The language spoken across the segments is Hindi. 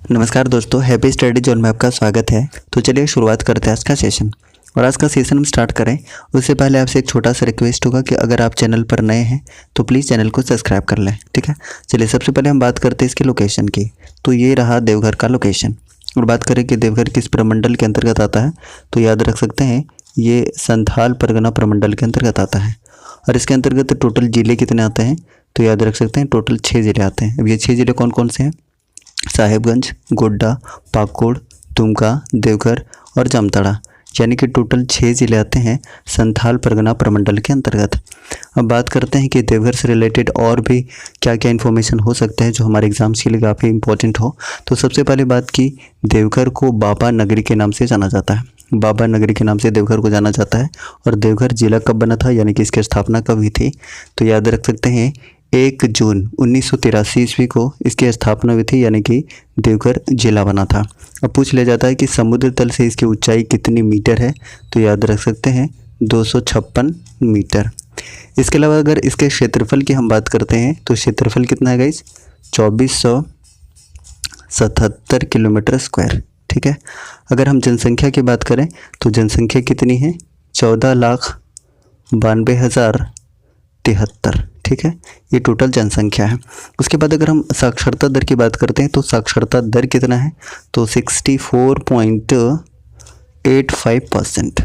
नमस्कार दोस्तों, हैप्पी स्टडी जोन में आपका स्वागत है। तो चलिए शुरुआत करते हैं आज का सेशन। और आज का सेशन हम स्टार्ट करें उससे पहले आपसे एक छोटा सा रिक्वेस्ट होगा कि अगर आप चैनल पर नए हैं तो प्लीज़ चैनल को सब्सक्राइब कर लें। ठीक है, चलिए सबसे पहले हम बात करते हैं इसके लोकेशन की। तो ये रहा देवघर का लोकेशन। और बात करें कि देवघर किस प्रमंडल के अंतर्गत आता है, तो याद रख सकते हैं ये संथाल परगना प्रमंडल के अंतर्गत आता है। और इसके अंतर्गत टोटल जिले कितने आते हैं, तो याद रख सकते हैं टोटल 6 जिले आते हैं। अब ये 6 जिले कौन कौन से हैं? साहेबगंज, गोड्डा, पाकुड़, दुमका, देवघर और जामताड़ा, यानी कि टोटल 6 जिले आते हैं संथाल परगना प्रमंडल के अंतर्गत। अब बात करते हैं कि देवघर से रिलेटेड और भी क्या क्या इन्फॉर्मेशन हो सकते हैं जो हमारे एग्जाम्स के लिए काफ़ी इंपॉर्टेंट हो। तो सबसे पहले बात की, देवघर को बाबा नगरी के नाम से जाना जाता है। बाबा नगरी के नाम से देवघर को जाना जाता है। और देवघर जिला कब बना था, यानी कि इसकी स्थापना कब हुई थी, तो याद रख सकते हैं 1 जून 1983 ईस्वी को इसकी स्थापना हुई थी, यानी कि देवघर जिला बना था। अब पूछ लिया जाता है कि समुद्र तल से इसकी ऊंचाई कितनी मीटर है, तो याद रख सकते हैं 256 मीटर। इसके अलावा अगर इसके क्षेत्रफल की हम बात करते हैं तो क्षेत्रफल कितना है गाइस, 2477 किलोमीटर स्क्वायर। ठीक है, अगर हम जनसंख्या की बात करें तो जनसंख्या कितनी है, 14,92,073। ठीक है, ये टोटल जनसंख्या है। उसके बाद अगर हम साक्षरता दर की बात करते हैं तो साक्षरता दर कितना है, तो 64.85%।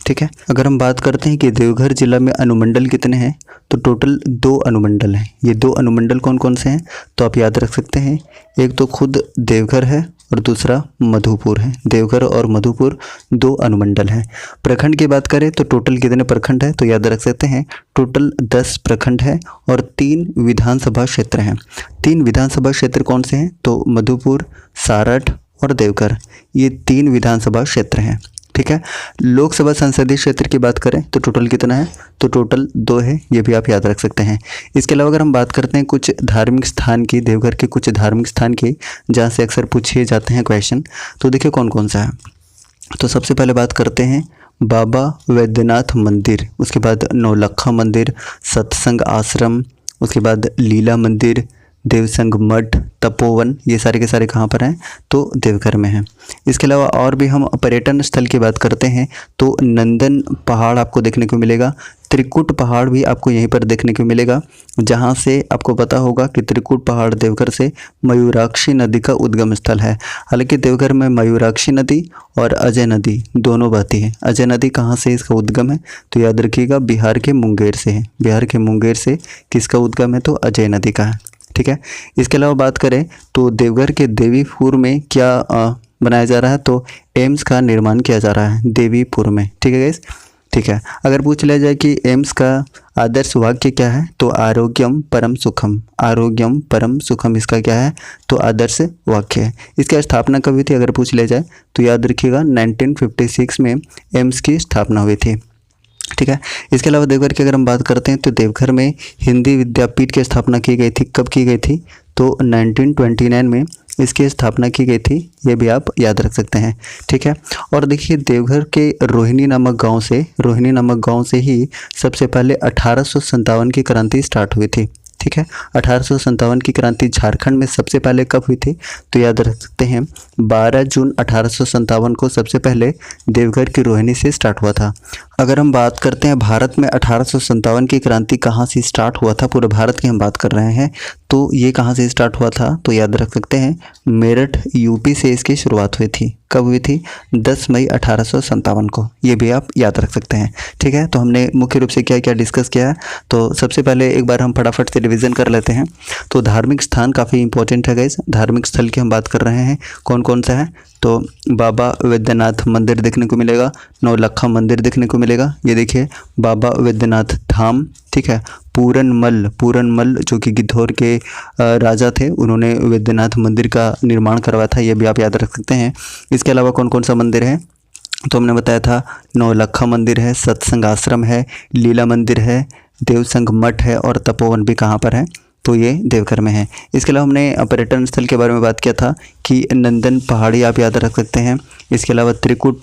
ठीक है, अगर हम बात करते हैं कि देवघर जिला में अनुमंडल कितने हैं, तो टोटल 2 अनुमंडल हैं। ये 2 अनुमंडल कौन कौन से हैं, तो आप याद रख सकते हैं एक तो खुद देवघर है और दूसरा मधुपुर है। देवघर और मधुपुर 2 अनुमंडल हैं। प्रखंड की बात करें तो टोटल कितने प्रखंड है, तो याद रख सकते हैं टोटल 10 प्रखंड है और 3 विधानसभा क्षेत्र हैं। 3 विधानसभा क्षेत्र कौन से हैं, तो मधुपुर, सारठ और देवघर, ये 3 विधानसभा क्षेत्र हैं। ठीक है, लोकसभा संसदीय क्षेत्र की बात करें तो टोटल कितना है, तो टोटल 2 है, ये भी आप याद रख सकते हैं। इसके अलावा अगर हम बात करते हैं कुछ धार्मिक स्थान की, देवघर के कुछ धार्मिक स्थान की जहाँ से अक्सर पूछे जाते हैं क्वेश्चन, तो देखिए कौन कौन सा है। तो सबसे पहले बात करते हैं बाबा वैद्यनाथ मंदिर, उसके बाद नौलखा मंदिर, सत्संग आश्रम, उसके बाद लीला मंदिर, देवसंग मठ, तपोवन, ये सारे के सारे कहाँ पर हैं, तो देवघर में हैं। इसके अलावा और भी हम पर्यटन स्थल की बात करते हैं तो नंदन पहाड़ आपको देखने को मिलेगा। त्रिकुट पहाड़ भी आपको यहीं पर देखने को मिलेगा, जहाँ से आपको पता होगा कि त्रिकुट पहाड़ देवघर से मयूराक्षी नदी का उद्गम स्थल है। हालांकि देवघर में मयूराक्षी नदी और अजय नदी दोनों बहती है। अजय नदी कहाँ से इसका उद्गम है, तो याद रखिएगा बिहार के मुंगेर से है। बिहार के मुंगेर से किसका उद्गम है, तो अजय नदी का है। ठीक है, इसके अलावा बात करें तो देवघर के देवीपुर में क्या बनाया जा रहा है, तो एम्स का निर्माण किया जा रहा है देवीपुर में। ठीक है गाइस, ठीक है। अगर पूछ लिया जाए कि एम्स का आदर्श वाक्य क्या है, तो आरोग्यम परम सुखम। आरोग्यम परम सुखम इसका क्या है, तो आदर्श वाक्य है। इसकी स्थापना कब हुई थी अगर पूछ लिया जाए, तो याद रखिएगा 1956 में एम्स की स्थापना हुई थी। ठीक है, इसके अलावा देवघर की अगर हम बात करते हैं तो देवघर में हिंदी विद्यापीठ की स्थापना की गई थी। कब की गई थी, तो 1929 में इसकी स्थापना की गई थी, ये भी आप याद रख सकते हैं। ठीक है, और देखिए देवघर के रोहिणी नामक गांव से ही सबसे पहले 1857 की क्रांति स्टार्ट हुई थी। ठीक है, 1857 की क्रांति झारखंड में सबसे पहले कब हुई थी, तो याद रख सकते हैं 12 जून 1857 को सबसे पहले देवघर की रोहिणी से स्टार्ट हुआ था। अगर हम बात करते हैं भारत में 1857 की क्रांति कहाँ से स्टार्ट हुआ था, पूरे भारत की हम बात कर रहे हैं, तो ये कहाँ से स्टार्ट हुआ था, तो याद रख सकते हैं मेरठ यूपी से इसकी शुरुआत हुई थी। कब हुई थी, 10 मई 1857 को, ये भी आप याद रख सकते हैं। ठीक है, तो हमने मुख्य रूप से क्या क्या डिस्कस किया है, तो सबसे पहले एक बार हम फटाफट से रिवीजन कर लेते हैं। तो धार्मिक स्थान काफ़ी इंपॉर्टेंट है गाइस। धार्मिक स्थल की हम बात कर रहे हैं, कौन कौन सा है, तो बाबा वैद्यनाथ मंदिर देखने को मिलेगा, नौलखा मंदिर देखने को मिलेगा, ये देखिए बाबा वैद्यनाथ धाम। ठीक है, पूरनमल जो कि गिद्धौर के राजा थे, उन्होंने वैद्यनाथ मंदिर का निर्माण करवाया था, ये भी आप याद रख सकते हैं। इसके अलावा कौन कौन सा मंदिर है, तो हमने बताया था नौलखा मंदिर है, सत्संग आश्रम है, लीला मंदिर है, देवसंग मठ है और तपोवन भी कहाँ पर है, तो ये देवघर में है। इसके अलावा हमने पर्यटन स्थल के बारे में बात किया था कि नंदन पहाड़ी आप याद रख सकते हैं। इसके अलावा त्रिकुट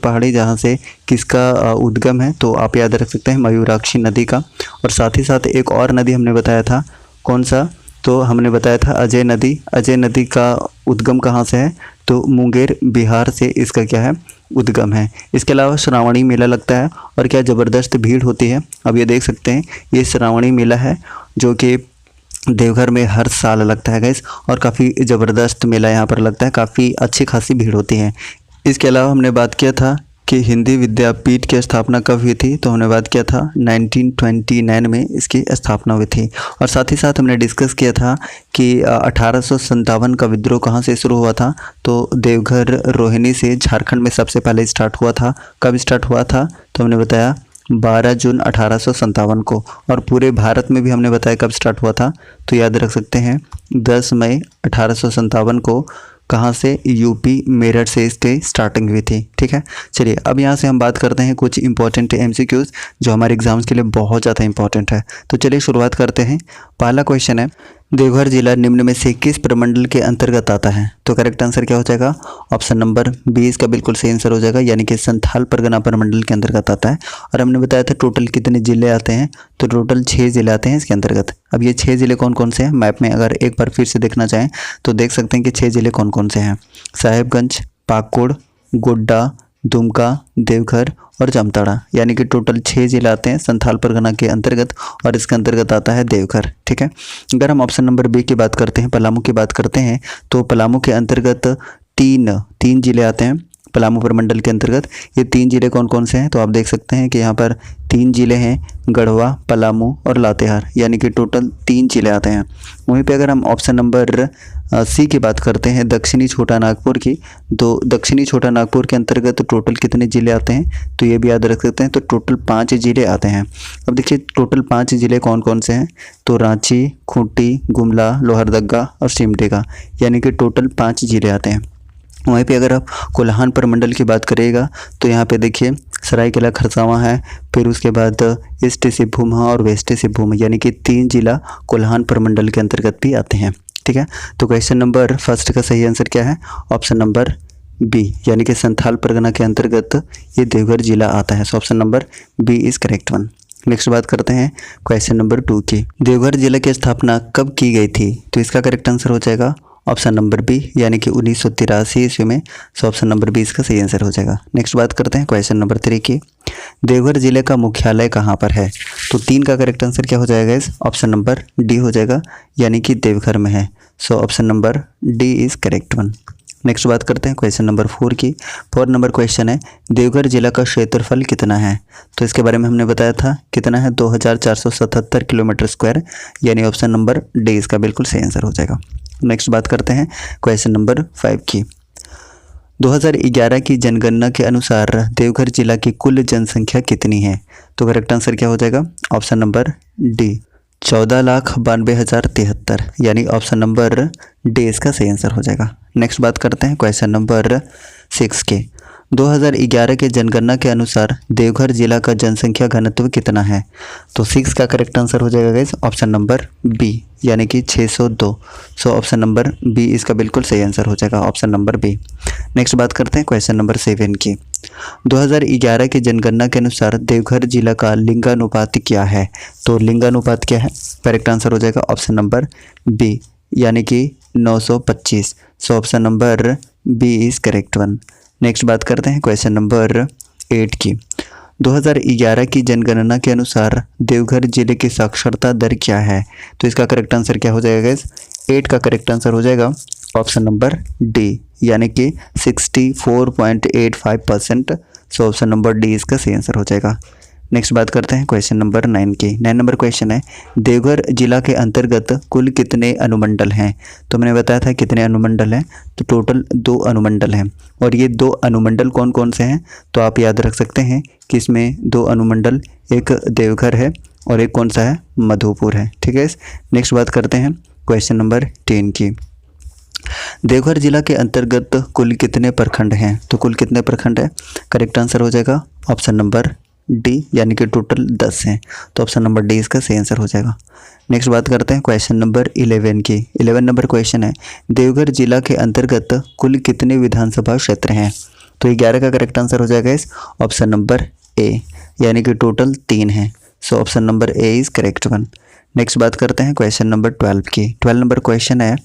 पहाड़ी जहाँ से किसका उद्गम है, तो आप याद रख सकते हैं मयूराक्षी नदी का। और साथ ही साथ एक और नदी हमने बताया था, कौन सा, तो हमने बताया था अजय नदी का उद्गम कहाँ से है, तो मुंगेर बिहार से इसका क्या है, उद्गम है। इसके अलावा श्रावणी मेला लगता है और क्या ज़बरदस्त भीड़ होती है। अब ये देख सकते हैं ये श्रावणी मेला है जो कि देवघर में हर साल लगता है गाइस, और काफ़ी ज़बरदस्त मेला यहाँ पर लगता है, काफ़ी अच्छी खासी भीड़ होती है। इसके अलावा हमने बात किया था कि हिंदी विद्यापीठ की स्थापना कब हुई थी, तो हमने बात किया था 1929 में इसकी स्थापना हुई थी। और साथ ही साथ हमने डिस्कस किया था कि 1857 का विद्रोह कहाँ से शुरू हुआ था, तो देवघर रोहिणी से झारखंड में सबसे पहले स्टार्ट हुआ था। कब स्टार्ट हुआ था, तो हमने बताया 12 जून 1857 को। और पूरे भारत में भी हमने बताया कब स्टार्ट हुआ था, तो याद रख सकते हैं 10 मई 1857 को। कहाँ से, यूपी मेरठ से इसके स्टार्टिंग हुई थी। ठीक है, चलिए अब यहाँ से हम बात करते हैं कुछ इंपॉर्टेंट एमसीक्यूज जो हमारे एग्जाम्स के लिए बहुत ज़्यादा इंपॉर्टेंट है। तो चलिए शुरुआत करते हैं। पहला क्वेश्चन है, देवघर जिला निम्न में से किस प्रमंडल के अंतर्गत आता है, तो करेक्ट आंसर क्या हो जाएगा, ऑप्शन नंबर बी इसका बिल्कुल सही आंसर हो जाएगा, यानी कि संथाल परगना प्रमंडल के अंतर्गत आता है। और हमने बताया था टोटल कितने ज़िले आते हैं, तो टोटल 6 ज़िले आते हैं इसके अंतर्गत। अब ये 6 ज़िले कौन कौन से हैं, मैप में अगर एक बार फिर से देखना चाहें तो देख सकते हैं कि 6 ज़िले कौन कौन से हैं। साहेबगंज, पाकुड़, गोड्डा, दुमका, देवघर और जामताड़ा, यानी कि टोटल 6 जिले आते हैं संथाल परगना के अंतर्गत, और इसके अंतर्गत आता है देवघर। ठीक है, अगर हम ऑप्शन नंबर बी की बात करते हैं, पलामू की बात करते हैं, तो पलामू के अंतर्गत तीन जिले आते हैं पलामू प्रमंडल के अंतर्गत। ये 3 जिले कौन कौन से हैं, तो आप देख सकते हैं कि यहाँ पर 3 जिले हैं, गढ़वा, पलामू और लातेहार, यानी कि टोटल 3 जिले आते हैं। वहीं पे अगर हम ऑप्शन नंबर सी की बात करते हैं, दक्षिणी छोटा नागपुर की, तो दक्षिणी छोटा नागपुर के अंतर्गत टोटल कितने ज़िले आते हैं, तो ये भी याद रख सकते हैं, तो टोटल 5 ज़िले आते हैं। अब देखिए टोटल 5 ज़िले कौन कौन से हैं, तो रांची, खूंटी, गुमला, लोहरदगा और सिमडेगा, यानी कि टोटल 5 ज़िले आते हैं। वहीं पे अगर आप कोल्हान प्रमंडल की बात करिएगा तो यहाँ पे देखिए सरायकेला खरसावां है, फिर उसके बाद ईस्ट सिंहभूम और वेस्ट सिंहभूम, यानी कि 3 जिला कोल्हान प्रमंडल के अंतर्गत भी आते हैं। ठीक है, तो क्वेश्चन नंबर फर्स्ट का सही आंसर क्या है, ऑप्शन नंबर बी, यानी कि संथाल परगना के अंतर्गत ये देवघर जिला आता है। So option number B is correct one. Next बात करते हैं क्वेश्चन नंबर 2 की, देवघर जिले की स्थापना कब की गई थी, तो इसका करेक्ट आंसर हो जाएगा ऑप्शन नंबर बी, यानी कि 1983 ईस्वी में। सो ऑप्शन नंबर बी इसका सही आंसर हो जाएगा। नेक्स्ट बात करते हैं क्वेश्चन नंबर 3 की, देवघर जिले का मुख्यालय कहाँ पर है, तो 3 का करेक्ट आंसर क्या हो जाएगा, इस ऑप्शन नंबर डी हो जाएगा, यानी कि देवघर में है। So option number D is correct one. Next बात करते हैं क्वेश्चन नंबर 4 की। 4 नंबर क्वेश्चन है, देवघर जिला का क्षेत्रफल कितना है, तो इसके बारे में हमने बताया था कितना है, 2477 किलोमीटर स्क्वायर, यानी ऑप्शन नंबर डी इसका बिल्कुल सही आंसर हो जाएगा। नेक्स्ट बात करते हैं क्वेश्चन नंबर 5 की। 2011 की जनगणना के अनुसार देवघर जिला की कुल जनसंख्या कितनी है, तो करेक्ट आंसर क्या हो जाएगा, ऑप्शन नंबर डी 14,92,073, यानी ऑप्शन नंबर डी इसका सही आंसर हो जाएगा। नेक्स्ट बात करते हैं क्वेश्चन नंबर 6 के। 2011 के जनगणना के अनुसार देवघर जिला का जनसंख्या घनत्व कितना है, तो 6 का करेक्ट आंसर हो जाएगा गाइस, ऑप्शन नंबर बी, यानी कि 602। सो ऑप्शन नंबर बी इसका बिल्कुल सही आंसर हो जाएगा, ऑप्शन नंबर बी। नेक्स्ट बात करते हैं क्वेश्चन नंबर 7 की। 2011 की जनगणना के अनुसार देवघर जिला का लिंगानुपात क्या है, तो लिंगानुपात क्या है, करेक्ट आंसर हो जाएगा ऑप्शन नंबर बी, यानी कि 925। So option number B is correct one. Next बात करते हैं क्वेश्चन नंबर 8 की। 2011 की जनगणना के अनुसार देवघर जिले की साक्षरता दर क्या है, तो इसका करेक्ट आंसर क्या हो जाएगा गाइस, 8 का करेक्ट आंसर हो जाएगा ऑप्शन नंबर डी, यानी कि 64.85%। सो ऑप्शन नंबर डी इसका सही आंसर हो जाएगा। नेक्स्ट बात करते हैं क्वेश्चन नंबर 9 की। 9 नंबर क्वेश्चन है, देवघर जिला के अंतर्गत कुल कितने अनुमंडल हैं, तो मैंने बताया था कितने अनुमंडल हैं, तो टोटल 2 अनुमंडल हैं। और ये 2 अनुमंडल कौन कौन से हैं, तो आप याद रख सकते हैं कि इसमें 2 अनुमंडल, एक देवघर है और एक कौन सा है, मधुपुर है। ठीक है, नेक्स्ट बात करते हैं क्वेश्चन नंबर 10 की। देवघर जिला के अंतर्गत कुल कितने प्रखंड हैं, तो कुल कितने प्रखंड हैं, करेक्ट आंसर हो जाएगा ऑप्शन नंबर डी, यानी कि टोटल 10 हैं। तो ऑप्शन नंबर डी इसका सही आंसर हो जाएगा। नेक्स्ट बात करते हैं क्वेश्चन नंबर 11 की। 11 नंबर क्वेश्चन है, देवघर जिला के अंतर्गत कुल कितने विधानसभा क्षेत्र हैं, तो 11 का करेक्ट आंसर हो जाएगा इस ऑप्शन नंबर ए, यानी कि टोटल 3 हैं। सो option number A is correct one. Next बात करते हैं क्वेश्चन नंबर 12 की। 12 नंबर क्वेश्चन है,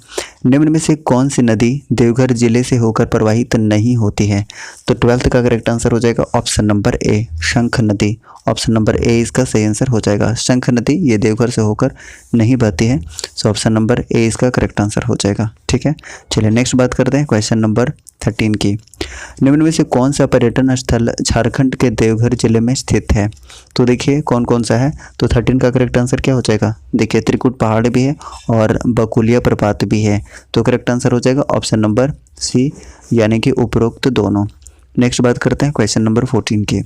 निम्न में से कौन सी नदी देवघर जिले से होकर प्रवाहित नहीं होती है? तो 12th का करेक्ट आंसर हो जाएगा ऑप्शन नंबर ए, शंख नदी। ऑप्शन नंबर ए इसका सही आंसर हो जाएगा। शंख नदी ये देवघर से होकर नहीं बहती है, सो ऑप्शन नंबर ए इसका करेक्ट आंसर हो जाएगा। ठीक है, चलिए नेक्स्ट बात करते हैं क्वेश्चन नंबर 13 की। निम्न में से कौन सा पर्यटन स्थल झारखंड के देवघर जिले में स्थित है? तो देखिए कौन कौन सा है। तो 13 का करेक्ट आंसर क्या हो जाएगा? देखिए त्रिकुट पहाड़ भी है और बकुलिया प्रपात भी है, तो करेक्ट आंसर हो जाएगा ऑप्शन नंबर सी, यानी कि उपरोक्त दोनों। नेक्स्ट बात करते हैं क्वेश्चन नंबर 14 की।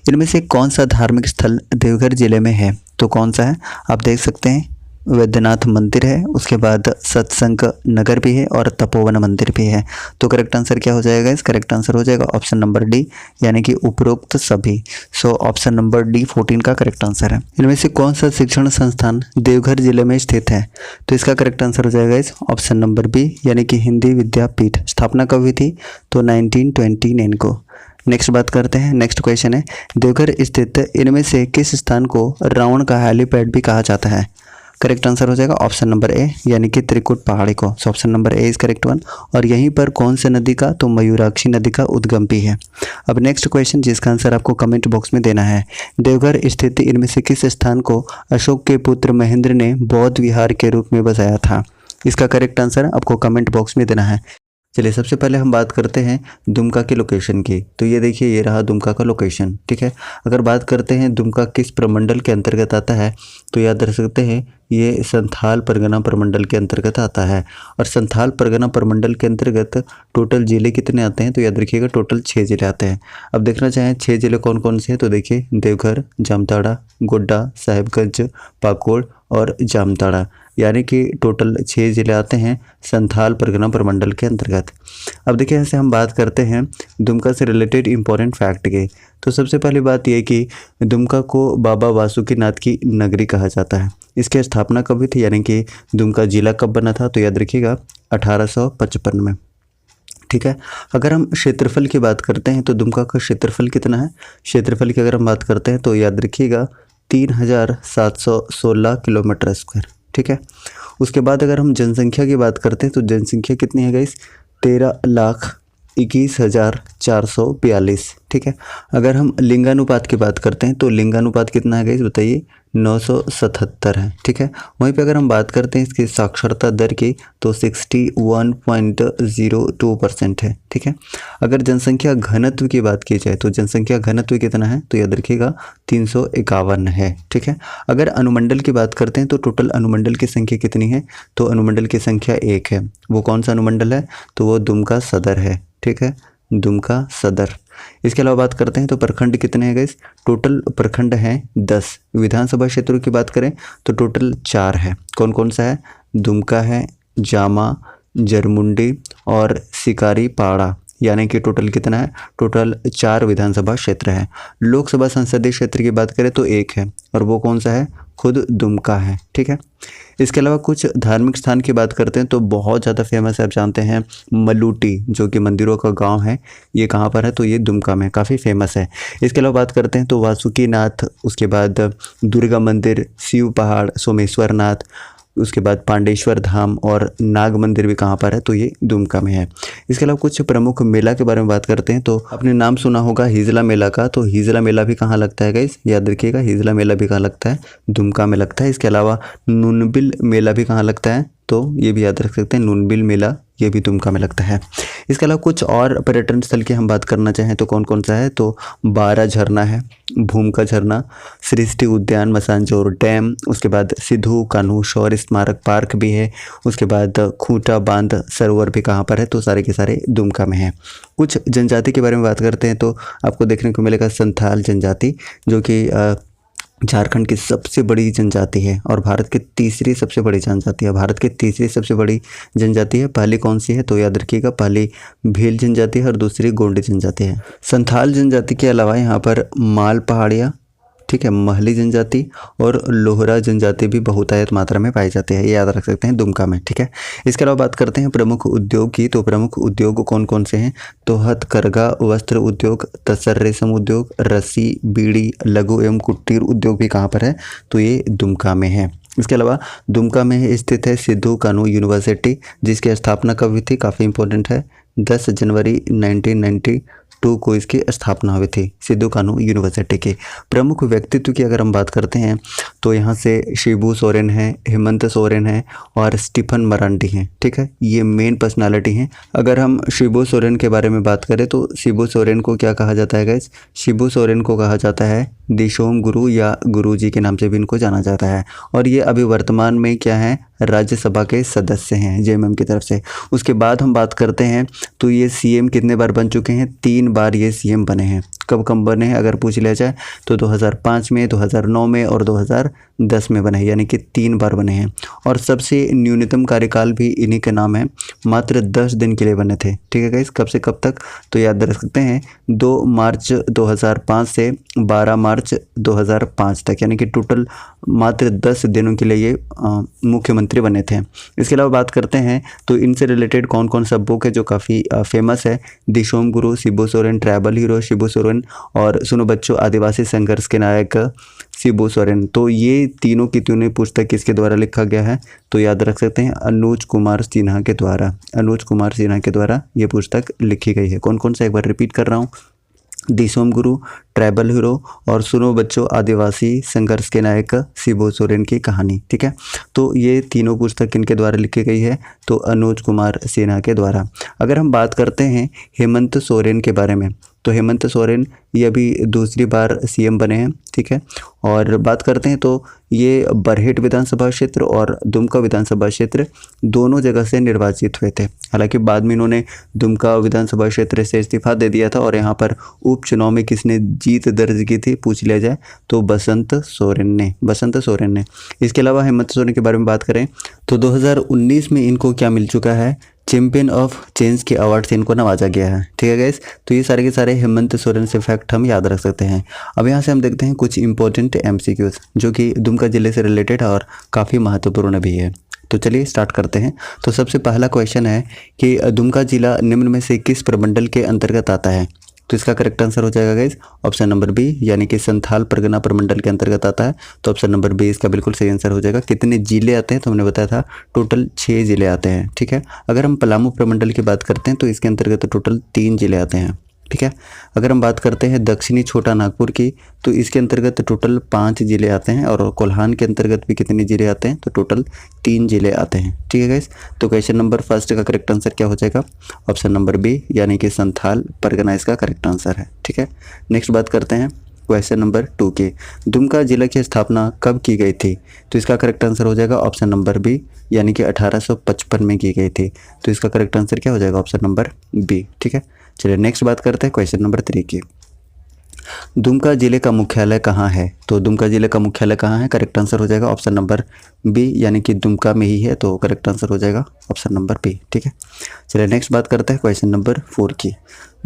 इनमें से कौन सा धार्मिक स्थल देवघर जिले में है? तो कौन सा है? आप देख सकते हैं वैद्यनाथ मंदिर है, उसके बाद सत्संग नगर भी है और तपोवन मंदिर भी है। तो करेक्ट आंसर क्या हो जाएगा? इस करेक्ट आंसर हो जाएगा ऑप्शन नंबर डी, यानी कि उपरोक्त सभी। सो ऑप्शन नंबर डी 14 का करेक्ट आंसर है। इनमें से कौन सा शिक्षण संस्थान देवघर जिले में स्थित है? तो इसका करेक्ट आंसर हो जाएगा इस ऑप्शन नंबर बी, यानी कि हिंदी विद्यापीठ। स्थापना कब हुई थी? तो 1929 को। नेक्स्ट बात करते हैं, नेक्स्ट क्वेश्चन है, देवघर स्थित इनमें से किस स्थान को रावण का हेलीपैड भी कहा जाता है? करेक्ट आंसर हो जाएगा ऑप्शन नंबर ए, यानी कि त्रिकुट पहाड़ी को। सो option number A is correct one. और यहीं पर कौन से नदी का? तो मयूराक्षी नदी का उद्गम भी है। अब नेक्स्ट क्वेश्चन जिसका आंसर आपको कमेंट बॉक्स में देना है, देवघर स्थित इनमें से किस स्थान को अशोक के पुत्र महेंद्र ने बौद्ध विहार के रूप में बसाया था? इसका करेक्ट आंसर आपको कमेंट बॉक्स में देना है। चलिए सबसे पहले हम बात करते हैं दुमका के लोकेशन की। तो ये देखिए ये रहा दुमका का लोकेशन। ठीक है, अगर बात करते हैं दुमका किस प्रमंडल के अंतर्गत आता है, तो याद रख सकते हैं ये संथाल परगना प्रमंडल के अंतर्गत आता है। और संथाल परगना प्रमंडल के अंतर्गत टोटल जिले कितने आते हैं? तो याद रखिएगा टोटल 6 जिले आते हैं। अब देखना चाहें 6 जिले कौन कौन से हैं, तो देखिए देवघर, जामताड़ा, गोड्डा, साहिबगंज, पाकुड़ और जामताड़ा, यानी कि टोटल 6 जिले आते हैं संथाल परगना प्रमंडल के अंतर्गत। अब देखिए ऐसे हम बात करते हैं दुमका से रिलेटेड इंपॉर्टेंट फैक्ट के। तो सबसे पहली बात यह कि दुमका को बाबा वासुकीनाथ की नगरी कहा जाता है। इसकी स्थापना कब हुई थी, यानी कि दुमका जिला कब बना था? तो याद रखिएगा 1855 में। ठीक है, अगर हम क्षेत्रफल की बात करते हैं तो दुमका का क्षेत्रफल कितना है? क्षेत्रफल की अगर हम बात करते हैं तो याद रखिएगा 3716 किलोमीटर स्क्वायर। ठीक है, उसके बाद अगर हम जनसंख्या की बात करते हैं तो जनसंख्या कितनी है गाइस? 13,21,442। ठीक है, अगर हम लिंगानुपात की बात करते हैं तो लिंगानुपात कितना है गाइस बताइए? 977 है। ठीक है, वहीं पे अगर हम बात करते हैं इसकी साक्षरता दर की तो 61.02% है। ठीक है, अगर जनसंख्या घनत्व की बात की जाए तो जनसंख्या घनत्व कितना है? तो याद रखिएगा 351 है। ठीक है, अगर अनुमंडल की बात करते हैं तो टोटल अनुमंडल की संख्या कितनी है? तो अनुमंडल की संख्या 1 है। वो कौन सा अनुमंडल है? तो वो दुमका सदर है। ठीक है, दुमका सदर। इसके अलावा बात करते हैं तो प्रखंड कितने हैं गाइस? टोटल प्रखंड हैं 10। विधानसभा क्षेत्रों की बात करें तो टोटल 4 है। कौन कौन सा है? दुमका है, जामा, जरमुंडी और सिकारी पाड़ा, यानी कि टोटल कितना है? टोटल 4 विधानसभा क्षेत्र है। लोकसभा संसदीय क्षेत्र की बात करें तो 1 है, और वो कौन सा है? खुद दुमका है। ठीक है, इसके अलावा कुछ धार्मिक स्थान की बात करते हैं तो बहुत ज़्यादा फेमस है, आप जानते हैं मलूटी, जो कि मंदिरों का गांव है। ये कहाँ पर है? तो ये दुमका में, काफ़ी फेमस है। इसके अलावा बात करते हैं तो वासुकीनाथ, उसके बाद दुर्गा मंदिर, शिव पहाड़, सोमेश्वर नाथ, उसके बाद पांडेश्वर धाम और नाग मंदिर भी कहाँ पर है? तो ये दुमका में है। इसके अलावा कुछ प्रमुख मेला के बारे में बात करते हैं तो आपने नाम सुना होगा हिजला मेला का। तो हिजला मेला भी कहाँ लगता है गाइस? याद रखिएगा हिजला मेला भी कहाँ लगता है? दुमका में लगता है। इसके अलावा नूनबिल मेला भी कहाँ लगता है? तो ये भी याद रख सकते हैं, नूनबिल मेला ये भी दुमका में लगता है। इसके अलावा कुछ और पर्यटन स्थल की हम बात करना चाहें तो कौन कौन सा है? तो बारा झरना है, भूमका झरना, सृष्टि उद्यान, मसानजोर डैम, उसके बाद सिद्धू कान्हू शौर्य स्मारक पार्क भी है, उसके बाद खूंटा बांध सरोवर भी कहाँ पर है? तो सारे के सारे दुमका में है। कुछ जनजाति के बारे में बात करते हैं तो आपको देखने को मिलेगा संथाल जनजाति, जो कि झारखंड की सबसे बड़ी जनजाति है और भारत की तीसरी सबसे बड़ी जनजाति है। भारत की तीसरी सबसे बड़ी जनजाति है। पहली कौन सी है? तो याद रखिएगा पहली भील जनजाति है और दूसरी गोंडी जनजाति है। संथाल जनजाति के अलावा यहाँ पर माल पहाड़ियाँ, ठीक है, महली जनजाति और लोहरा जनजाति भी बहुतायत मात्रा में पाई जाती है, ये याद रख सकते हैं दुमका में। ठीक है, इसके अलावा बात करते हैं प्रमुख उद्योग की। तो प्रमुख उद्योग कौन कौन से हैं? तो हथकरघा वस्त्र उद्योग, तसर रेशम उद्योग, रस्सी, बीड़ी, लघु एवं कुटीर उद्योग भी कहाँ पर है? तो ये दुमका में है। इसके अलावा दुमका में स्थित है सिद्धू कानू यूनिवर्सिटी, जिसकी स्थापना कब हुई थी? काफ़ी इंपॉर्टेंट है, 10 जनवरी 1992 को इसकी स्थापना हुई थी, सिद्धू कानू यूनिवर्सिटी के। प्रमुख व्यक्तित्व की अगर हम बात करते हैं तो यहाँ से शिबू सोरेन है, हेमंत सोरेन है और स्टीफन मरांडी हैं। ठीक है, ये मेन पर्सनालिटी हैं। अगर हम शिबू सोरेन के बारे में बात करें तो शिबू सोरेन को क्या कहा जाता है गाइस? शिबू सोरेन को कहा जाता है दिशोम गुरु या गुरुजी के नाम से भी इनको जाना जाता है, और ये अभी वर्तमान में क्या है? राज्यसभा के सदस्य हैं जेएमएम की तरफ से। उसके बाद हम बात करते हैं तो ये सीएम कितने बार बन चुके हैं? 3 बार ये सीएम बने हैं। कब कब बने हैं अगर पूछ लिया जाए तो 2005 में, 2009 में और 2010 में बने हैं, यानी कि 3 बार बने हैं। और सबसे न्यूनतम कार्यकाल भी इन्हीं के नाम है, मात्र 10 दिन के लिए बने थे। ठीक है गाइस, कब से कब तक? तो याद रख सकते हैं 2 मार्च 2005 से 12 मार्च 2005 तक, यानी कि टोटल मात्र 10 दिनों के लिए ये मुख्यमंत्री बने थे। इसके अलावा बात करते हैं तो इनसे रिलेटेड कौन कौन सा बुक है जो काफ़ी फेमस है? दिशोम गुरु, शिबू सोरेन, ट्राइबल हीरो शिबू सोरेन और सुनो बच्चों आदिवासी संघर्ष के नायक शिबू सोरेन। तो ये तीनों की तीनों पुस्तक किसके द्वारा लिखा गया है? तो याद रख सकते हैं अनुज कुमार सिन्हा के द्वारा। अनुज कुमार सिन्हा के द्वारा ये पुस्तक लिखी गई है। कौन कौन सा, एक बार रिपीट कर रहा हूँ, दिशोम गुरु, ट्राइबल हीरो और सुनो बच्चों आदिवासी संघर्ष के नायक शिबू सोरेन की कहानी। ठीक है, तो ये तीनों पुस्तक किनके द्वारा लिखी गई है? तो अनुज कुमार सिन्हा के द्वारा। अगर हम बात करते हैं हेमंत सोरेन के बारे में तो हेमंत सोरेन ये अभी दूसरी बार सीएम बने हैं। ठीक है, और बात करते हैं तो ये बरहेट विधानसभा क्षेत्र और दुमका विधानसभा क्षेत्र दोनों जगह से निर्वाचित हुए थे। हालांकि बाद में इन्होंने दुमका विधानसभा क्षेत्र से इस्तीफा दे दिया था और यहाँ पर उपचुनाव में किसने जीत दर्ज की थी पूछ लिया जाए तो बसंत सोरेन ने। इसके अलावा हेमंत सोरेन के बारे में बात करें तो 2019 में इनको क्या मिल चुका है? चैंपियन ऑफ चेंज के अवार्ड से इनको नवाजा गया है। ठीक है गाइस, तो ये सारे के सारे हेमंत सोरेन से फैक्ट हम याद रख सकते हैं। अब यहाँ से हम देखते हैं कुछ इंपॉर्टेंट एमसीक्यूज जो कि दुमका जिले से रिलेटेड है और काफ़ी महत्वपूर्ण भी है। तो चलिए स्टार्ट करते हैं। तो सबसे पहला क्वेश्चन है कि दुमका जिला निम्न में से किस प्रमंडल के अंतर्गत आता है? तो इसका करेक्ट आंसर हो जाएगा गाइस ऑप्शन नंबर बी, यानी कि संथाल परगना प्रमंडल के अंतर्गत आता है। तो ऑप्शन नंबर बी इसका बिल्कुल सही आंसर हो जाएगा। कितने जिले आते हैं तो हमने बताया था टोटल 6 जिले आते हैं। ठीक है, अगर हम पलामू प्रमंडल की बात करते हैं तो इसके अंतर्गत टोटल 3 जिले आते हैं। ठीक है, अगर हम बात करते हैं दक्षिणी छोटा नागपुर की तो इसके अंतर्गत टोटल 5 जिले आते हैं और कोल्हान के अंतर्गत भी कितने जिले आते हैं? तो टोटल 3 जिले आते हैं। ठीक है गाइस, तो क्वेश्चन नंबर फर्स्ट का करेक्ट आंसर क्या हो जाएगा? ऑप्शन नंबर बी, यानी कि संथाल परगना इसका करेक्ट आंसर है। ठीक है, नेक्स्ट बात करते हैं क्वेश्चन नंबर 2 के। दुमका जिला की स्थापना कब की गई थी? तो इसका करेक्ट आंसर हो जाएगा ऑप्शन नंबर बी, यानी कि 1855 में की गई थी। तो इसका करेक्ट आंसर क्या हो जाएगा? Option number B. ठीक है, चलिए नेक्स्ट बात करते हैं क्वेश्चन नंबर 3 की। दुमका जिले का मुख्यालय कहाँ है? तो दुमका जिले का मुख्यालय कहाँ है? करेक्ट आंसर हो जाएगा ऑप्शन नंबर बी, यानी कि दुमका में ही है। तो करेक्ट आंसर हो जाएगा ऑप्शन नंबर बी। ठीक है, चलिए नेक्स्ट बात करते हैं क्वेश्चन नंबर 4 की।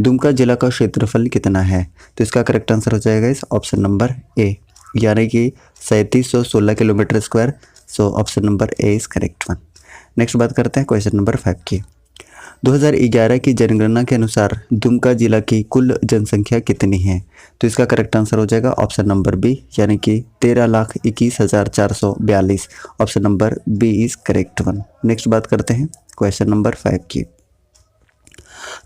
दुमका जिला का क्षेत्रफल कितना है? तो इसका करेक्ट आंसर हो जाएगा इस ऑप्शन नंबर ए, यानी कि 3716 kilometre square. So option number A is correct one. Next बात करते हैं क्वेश्चन नंबर 5 की। 2011 की जनगणना के अनुसार दुमका जिला की कुल जनसंख्या कितनी है? तो इसका करेक्ट आंसर हो जाएगा ऑप्शन नंबर बी, यानी कि 13,21,442। Option number B is correct one. Next बात करते हैं क्वेश्चन नंबर 5 की।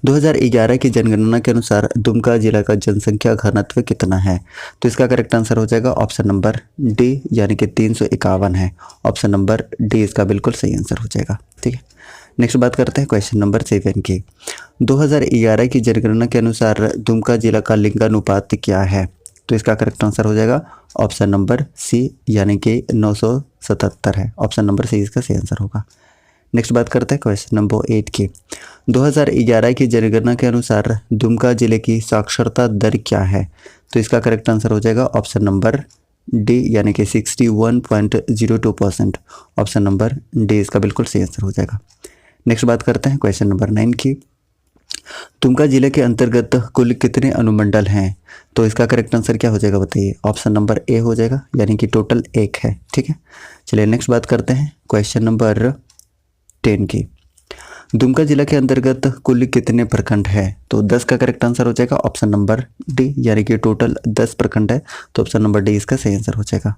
2011 की जनगणना के अनुसार दुमका जिला का जनसंख्या घनत्व कितना है? तो इसका करेक्ट आंसर हो जाएगा ऑप्शन नंबर डी, यानी कि 351 है। ऑप्शन नंबर डी इसका बिल्कुल सही आंसर हो जाएगा। ठीक है, नेक्स्ट बात करते हैं क्वेश्चन नंबर 7 की। 2011 की जनगणना के अनुसार दुमका जिला का लिंगानुपात क्या है? तो इसका करेक्ट आंसर हो जाएगा ऑप्शन नंबर सी, यानी कि 977 है। ऑप्शन नंबर सी इसका सही आंसर होगा। नेक्स्ट बात करते हैं क्वेश्चन नंबर 8 की। 2011 की जनगणना के अनुसार दुमका जिले की साक्षरता दर क्या है? तो इसका करेक्ट आंसर हो जाएगा ऑप्शन नंबर डी, यानी कि 61.02%। ऑप्शन नंबर डी इसका बिल्कुल सही आंसर हो जाएगा। नेक्स्ट बात करते हैं क्वेश्चन नंबर 9 की। दुमका जिले के अंतर्गत कुल कितने अनुमंडल हैं? तो इसका करेक्ट आंसर क्या हो जाएगा बताइए। ऑप्शन नंबर ए हो जाएगा, यानी कि टोटल 1 है। ठीक है, चलिए नेक्स्ट बात करते हैं क्वेश्चन नंबर 10 की। दुमका जिला के अंतर्गत कुल कितने प्रखंड है? तो 10 का करेक्ट आंसर हो जाएगा ऑप्शन नंबर डी, यानी कि टोटल 10 प्रखंड है। तो ऑप्शन नंबर डी इसका सही आंसर हो जाएगा।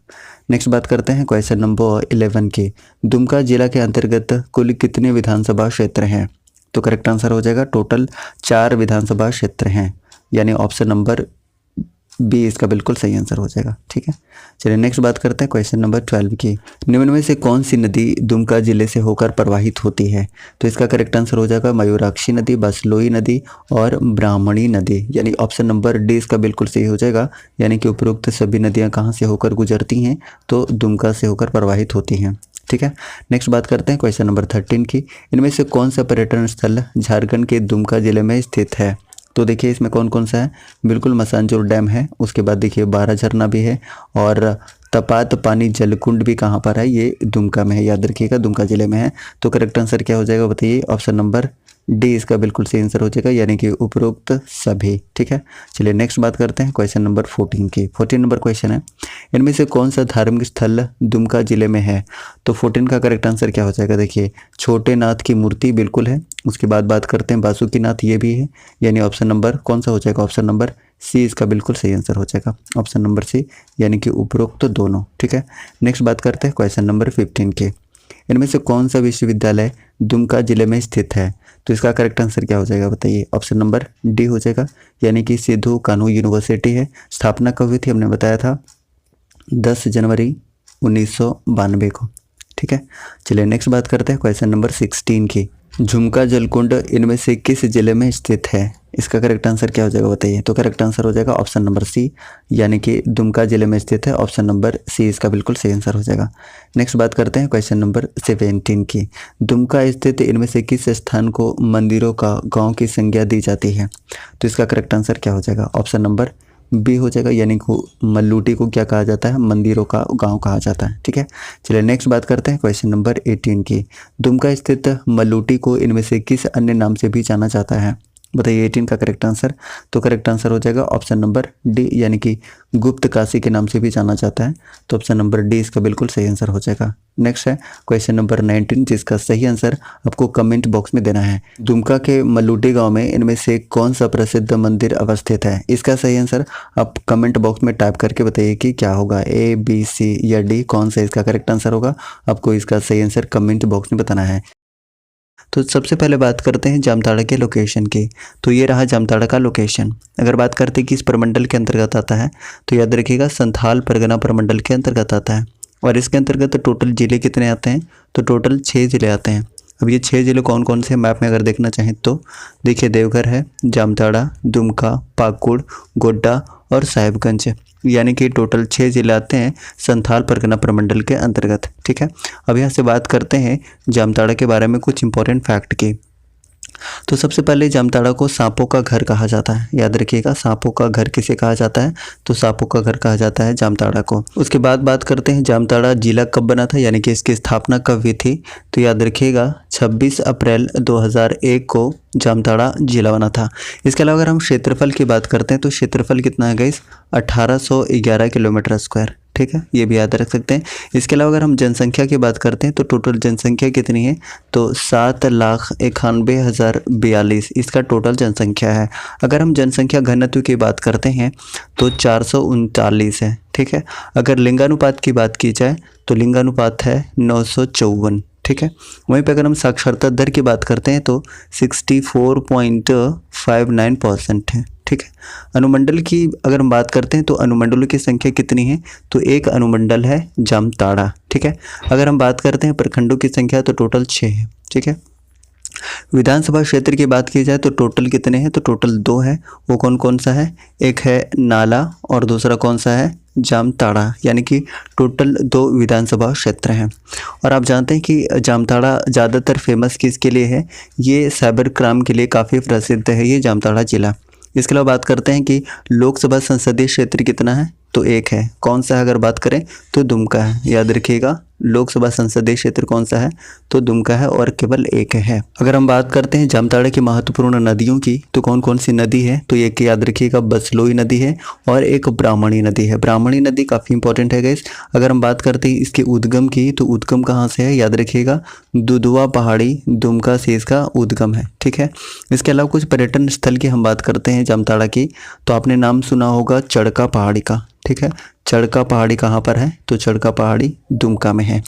नेक्स्ट बात करते हैं क्वेश्चन नंबर 11 की। दुमका जिला के अंतर्गत कुल कितने विधानसभा क्षेत्र हैं? तो करेक्ट आंसर हो जाएगा टोटल 4 विधानसभा क्षेत्र हैं, यानी ऑप्शन नंबर बी इसका बिल्कुल सही आंसर हो जाएगा। ठीक है, चलिए नेक्स्ट बात करते हैं क्वेश्चन नंबर 12 की। निम्न में से कौन सी नदी दुमका जिले से होकर प्रवाहित होती है? तो इसका करेक्ट आंसर हो जाएगा मयूराक्षी नदी, बसलोई नदी और ब्राह्मणी नदी, यानी ऑप्शन नंबर डी इसका बिल्कुल सही हो जाएगा। यानी कि उपरोक्त सभी नदियाँ कहाँ से होकर गुजरती हैं? तो दुमका से होकर प्रवाहित होती हैं। ठीक है, नेक्स्ट बात करते हैं क्वेश्चन नंबर 13 की। इनमें से कौन सा पर्यटन स्थल झारखंड के दुमका जिले में स्थित है? तो देखिए इसमें कौन कौन सा है। बिल्कुल मसानजोर डैम है, उसके बाद देखिए 12 झरना भी है, और तपात पानी जलकुंड भी कहाँ पर है? ये दुमका में है, याद रखिएगा दुमका जिले में है। तो करेक्ट आंसर क्या हो जाएगा बताइए। ऑप्शन नंबर डी इसका बिल्कुल सही आंसर हो जाएगा, यानी कि उपरोक्त सभी। ठीक है, चलिए नेक्स्ट बात करते हैं क्वेश्चन नंबर 14 की। 14 नंबर क्वेश्चन है, इनमें से कौन सा धार्मिक स्थल दुमका जिले में है? तो 14 का करेक्ट आंसर क्या हो जाएगा। देखिए छोटे नाथ की मूर्ति बिल्कुल है, उसके बाद बात करते हैं बासुकीनाथ, ये भी है, यानी ऑप्शन नंबर कौन सा हो जाएगा। ऑप्शन नंबर सी इसका बिल्कुल सही आंसर हो जाएगा, ऑप्शन नंबर सी, यानी कि उपरोक्त तो दोनों। ठीक है, नेक्स्ट बात करते हैं क्वेश्चन नंबर 15 के। इनमें से कौन सा विश्वविद्यालय दुमका जिले में स्थित है? तो इसका करेक्ट आंसर क्या हो जाएगा बताइए। ऑप्शन नंबर डी हो जाएगा, यानी कि सिद्धू कान्हू यूनिवर्सिटी है। स्थापना कब हुई थी? हमने बताया था 10 जनवरी 1992 को। ठीक है, चलिए नेक्स्ट बात करते हैं क्वेश्चन नंबर 16 की। झुमका जलकुंड इनमें से किस जिले में स्थित है? इसका करेक्ट आंसर क्या हो जाएगा बताइए। तो करेक्ट आंसर हो जाएगा ऑप्शन नंबर सी, यानी कि दुमका जिले में स्थित है। ऑप्शन नंबर सी इसका बिल्कुल सही आंसर हो जाएगा। नेक्स्ट बात करते हैं क्वेश्चन नंबर 17 की। दुमका स्थित इनमें से किस स्थान को मंदिरों का गांव की संज्ञा दी जाती है? तो इसका करेक्ट आंसर क्या हो जाएगा। ऑप्शन नंबर बी हो जाएगा, यानी कि मल्लूटी को क्या कहा जाता है? मंदिरों का गांव कहा जाता है। ठीक है, चलिए नेक्स्ट बात करते हैं क्वेश्चन नंबर 18 की। दुमका स्थित मल्लूटी को इनमें से किस अन्य नाम से भी जाना जाता है? बताइए 18 का करेक्ट आंसर। तो करेक्ट आंसर हो जाएगा ऑप्शन नंबर डी, यानी कि गुप्त काशी के नाम से भी जाना जाता है। तो ऑप्शन नंबर डी इसका बिल्कुल सही आंसर हो जाएगा। नेक्स्ट है क्वेश्चन नंबर 19, जिसका सही आंसर आपको कमेंट बॉक्स में देना है। दुमका के मल्लूटी गांव में इनमें से कौन सा प्रसिद्ध मंदिर अवस्थित है? इसका सही आंसर आप कमेंट बॉक्स में टाइप करके बताइए कि क्या होगा, ए बी सी या डी, कौन सा इसका करेक्ट आंसर होगा। आपको इसका सही आंसर कमेंट बॉक्स में बताना है। तो सबसे पहले बात करते हैं जामताड़ा के लोकेशन की। तो ये रहा जामताड़ा का लोकेशन। अगर बात करते हैं कि इस प्रमंडल के अंतर्गत आता है, तो याद रखिएगा संथाल परगना प्रमंडल के अंतर्गत आता है। और इसके अंतर्गत टोटल जिले कितने आते हैं? तो टोटल 6 जिले आते हैं। अब ये 6 जिले कौन कौन से मैप में अगर देखना चाहें तो देखिए देवघर है, जामताड़ा, दुमका, पाकुड़, गोड्डा और साहिबगंज, यानी कि टोटल 6 जिले आते हैं संथाल परगना प्रमंडल के अंतर्गत। ठीक है, अब यहाँ से बात करते हैं जामताड़ा के बारे में कुछ इंपॉर्टेंट फैक्ट की। तो सबसे पहले जामताड़ा को सांपों का घर कहा जाता है। याद रखिएगा सांपों का घर किसे कहा जाता है? तो सांपों का घर कहा जाता है जामताड़ा को। उसके बाद बात करते हैं जामताड़ा जिला कब बना था, यानी कि इसकी स्थापना कब हुई थी। तो याद रखिएगा 26 अप्रैल 2001 को जामताड़ा जिला बना था। इसके अलावा अगर हम क्षेत्रफल की बात करते हैं तो क्षेत्रफल कितना है गाइस? 1811 kilometre square. ठीक है, ये भी याद रख सकते हैं। इसके अलावा अगर हम जनसंख्या की बात करते हैं तो टोटल जनसंख्या कितनी है? तो 7,91,042 इसका टोटल जनसंख्या है। अगर हम जनसंख्या घनत्व की बात करते हैं तो 439 है। ठीक है, अगर लिंगानुपात की बात की जाए तो लिंगानुपात है 954। ठीक है, वहीं पे अगर हम साक्षरता दर की बात करते हैं तो 64.59% है। ठीक है, अनुमंडल की अगर हम बात करते हैं तो अनुमंडलों की संख्या कितनी है? तो एक अनुमंडल है जामताड़ा। ठीक है, अगर हम बात करते हैं प्रखंडों की संख्या तो टोटल 6 है। ठीक है, विधानसभा क्षेत्र की बात की जाए तो टोटल कितने हैं? तो टोटल 2 है। वो कौन कौन सा है? एक है नाला और दूसरा कौन सा है? जामताड़ा, यानी कि टोटल 2 विधानसभा क्षेत्र हैं। और आप जानते हैं कि जामताड़ा ज़्यादातर फेमस किसके लिए है? ये साइबर क्राइम के लिए काफ़ी प्रसिद्ध है ये जामताड़ा जिला। इसके अलावा बात करते हैं कि लोकसभा संसदीय क्षेत्र कितना है? तो 1 है। कौन सा है? अगर बात करें तो दुमका है। याद रखिएगा लोकसभा संसदीय क्षेत्र कौन सा है, तो दुमका है और केवल एक है। अगर हम बात करते हैं जामताड़ा की महत्वपूर्ण नदियों की, तो कौन कौन सी नदी है, तो एक याद रखिएगा बसलोई नदी है और एक ब्राह्मणी नदी है। ब्राह्मणी नदी काफ़ी इंपॉर्टेंट है गाइस। अगर हम बात करते हैं इसके उद्गम की, तो उद्गम कहाँ से है, याद रखिएगा दुधवा पहाड़ी दुमका से इसका उद्गम है। ठीक है, इसके अलावा कुछ पर्यटन स्थल की हम बात करते हैं जामताड़ा की, तो आपने नाम सुना होगा चढ़का पहाड़ी का। ठीक है, चढ़का पहाड़ी कहाँ पर है, तो चढ़का पहाड़ी दुमका में है।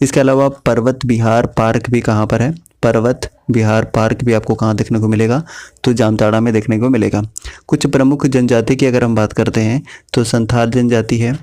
इसके अलावा पर्वत विहार पार्क भी कहाँ पर है, पर्वत विहार पार्क भी आपको कहाँ देखने को मिलेगा, तो जामताड़ा में देखने को मिलेगा। कुछ प्रमुख जनजाति की अगर हम बात करते हैं, तो संथाल जनजाति है,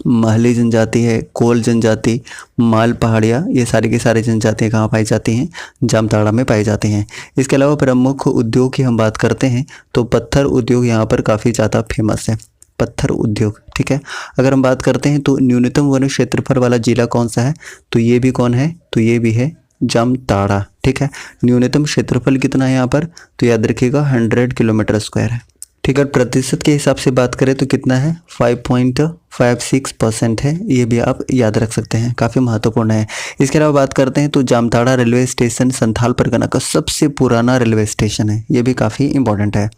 महली जनजाति है, कोल जनजाति, माल पहाड़िया, ये सारी की सारी जनजातियाँ कहाँ पाई जाती हैं, जामताड़ा में पाई जाती हैं। इसके अलावा प्रमुख उद्योग की हम बात करते हैं, तो पत्थर उद्योग यहाँ पर काफ़ी ज़्यादा फेमस है, पत्थर उद्योग। ठीक है, अगर हम बात करते हैं तो न्यूनतम वन क्षेत्रफल वाला जिला कौन सा है, तो ये भी कौन है, तो ये भी है जामताड़ा। ठीक है, न्यूनतम क्षेत्रफल कितना है यहाँ पर, तो याद रखिएगा 100 किलोमीटर स्क्वायर है। ठीक है, प्रतिशत के हिसाब से बात करें तो कितना है, 5.56% है, ये भी आप याद रख सकते हैं, काफ़ी महत्वपूर्ण है। इसके अलावा बात करते हैं तो जामताड़ा रेलवे स्टेशन संथाल परगना का सबसे पुराना रेलवे स्टेशन है, ये भी काफ़ी इंपॉर्टेंट है।